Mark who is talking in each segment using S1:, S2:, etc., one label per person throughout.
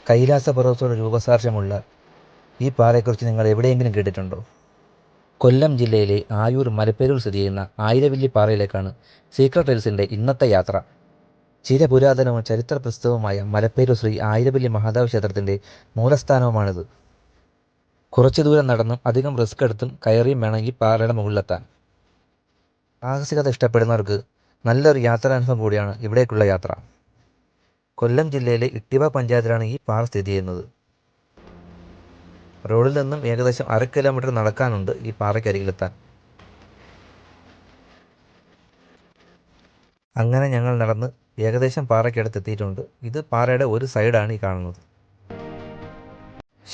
S1: കൈലാസപർവ്വതത്തോട് രൂപസാദൃശ്യമുള്ള ഈ പാറയെക്കുറിച്ച് നിങ്ങൾ എവിടെയെങ്കിലും കേട്ടിട്ടുണ്ടോ? കൊല്ലം ജില്ലയിലെ ആയൂർ മലപ്പേരൂർ സ്ഥിതി ചെയ്യുന്ന ആയിരവല്ലി പാറയിലേക്കാണ് സീക്രട്ട് ഹിൽസിൻ്റെ ഇന്നത്തെ യാത്ര. ചിരപുരാതനവും ചരിത്രപ്രസിദ്ധവുമായ മലപ്പേരൂർ ശ്രീ ആയിരവല്ലി മഹാദേവ ക്ഷേത്രത്തിൻ്റെ മൂലസ്ഥാനവുമാണിത്. കുറച്ചു ദൂരം നടന്നും അധികം റിസ്ക് എടുത്തും കയറിയും വേണം ഈ പാറയുടെ മുകളിലെത്താൻ. സാഹസികത ഇഷ്ടപ്പെടുന്നവർക്ക് നല്ലൊരു യാത്രാനുഭവം കൂടിയാണ് ഇവിടേക്കുള്ള യാത്ര. കൊല്ലം ജില്ലയിലെ ഇട്ടിവ പഞ്ചായത്തിലാണ് ഈ പാറ സ്ഥിതി ചെയ്യുന്നത്. റോഡിൽ നിന്നും ഏകദേശം 1/2 കിലോമീറ്റർ നടക്കാനുണ്ട് ഈ പാറയ്ക്കരികിലെത്താൻ. അങ്ങനെ ഞങ്ങൾ നടന്ന് ഏകദേശം പാറയ്ക്കടുത്തെത്തിയിട്ടുണ്ട്. ഇത് പാറയുടെ ഒരു സൈഡാണ് ഈ കാണുന്നത്.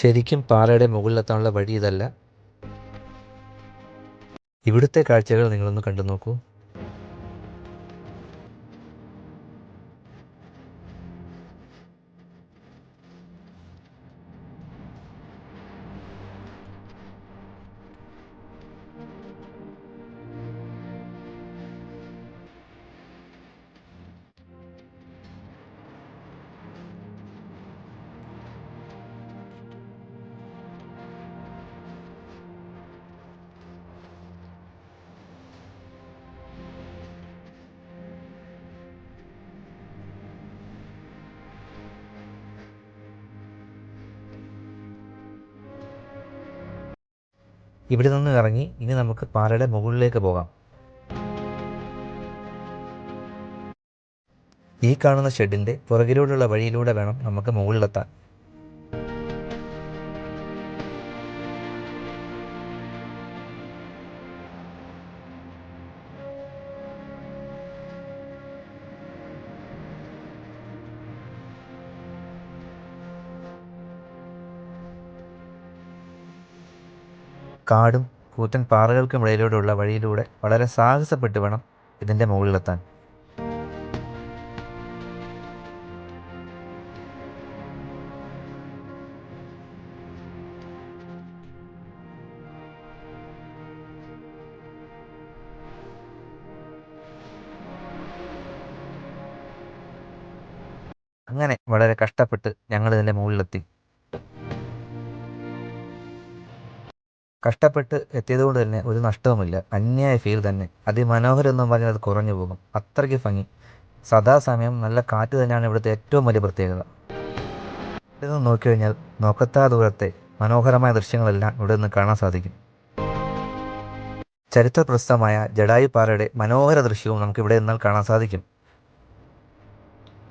S1: ശരിക്കും പാറയുടെ മുകളിലെത്താനുള്ള വഴി ഇതല്ല. ഇവിടുത്തെ കാഴ്ചകൾ നിങ്ങളൊന്ന് കണ്ടു നോക്കൂ. ഇവിടെ നിന്ന് ഇറങ്ങി ഇനി നമുക്ക് പാറയുടെ മുകളിലേക്ക് പോകാം. ഈ കാണുന്ന ഷെഡിൻ്റെ പുറകിലൂടെയുള്ള വഴിയിലൂടെ വേണം നമുക്ക് മുകളിലെത്താൻ. കാടും കൂറ്റൻ പാറകൾക്കും ഇടയിലൂടെയുള്ള വഴിയിലൂടെ വളരെ സാഹസപ്പെട്ട് വേണം ഇതിൻ്റെ മുകളിലെത്താൻ. അങ്ങനെ വളരെ കഷ്ടപ്പെട്ട് ഞങ്ങൾ ഇതിൻ്റെ മുകളിലെത്തി. കഷ്ടപ്പെട്ട് എത്തിയതുകൊണ്ട് തന്നെ ഒരു നഷ്ടവുമില്ല. അന്യായ ഫീൽ തന്നെ. അതിമനോഹരം എന്നും പറഞ്ഞാൽ അത് കുറഞ്ഞു പോകും. അത്രയ്ക്ക് ഭംഗി. സദാസമയം നല്ല കാറ്റ് തന്നെയാണ് ഇവിടുത്തെ ഏറ്റവും വലിയ പ്രത്യേകത. ഇവിടെ നിന്ന് നോക്കിക്കഴിഞ്ഞാൽ നോക്കത്താ ദൂരത്തെ മനോഹരമായ ദൃശ്യങ്ങളെല്ലാം ഇവിടെ നിന്ന് കാണാൻ സാധിക്കും. ചരിത്രപ്രസിദ്ധമായ ജടായുപ്പാറയുടെ മനോഹര ദൃശ്യവും നമുക്ക് ഇവിടെ നിന്നാൽ കാണാൻ സാധിക്കും.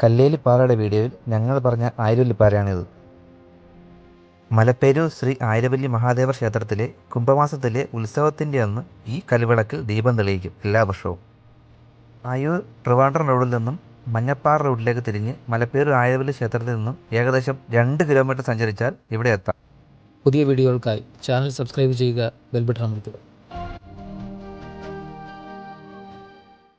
S1: കല്ലേലിപ്പാറയുടെ വീഡിയോയിൽ ഞങ്ങൾ പറഞ്ഞ ആയിരവല്ലിപ്പാറയാണിത്. മലപ്പേരൂർ ശ്രീ ആയിരവല്ലി മഹാദേവ ക്ഷേത്രത്തിലെ കുംഭമാസത്തിലെ ഉത്സവത്തിൻ്റെ അന്ന് ഈ കൽവിളക്കിൽ ദീപം തെളിയിക്കും എല്ലാ വർഷവും. ആയൂർ ട്രിവാൻഡ്രം റോഡിൽ നിന്നും മഞ്ഞപ്പാറ റോഡിലേക്ക് തിരിഞ്ഞ് മലപ്പേരൂർ ആയിരവല്ലി ക്ഷേത്രത്തിൽ നിന്നും ഏകദേശം 2 കിലോമീറ്റർ സഞ്ചരിച്ചാൽ ഇവിടെ എത്താം.
S2: പുതിയ വീഡിയോകൾക്കായി ചാനൽ സബ്സ്ക്രൈബ് ചെയ്യുക, ബെൽ ബട്ടൺ അമർത്തുക.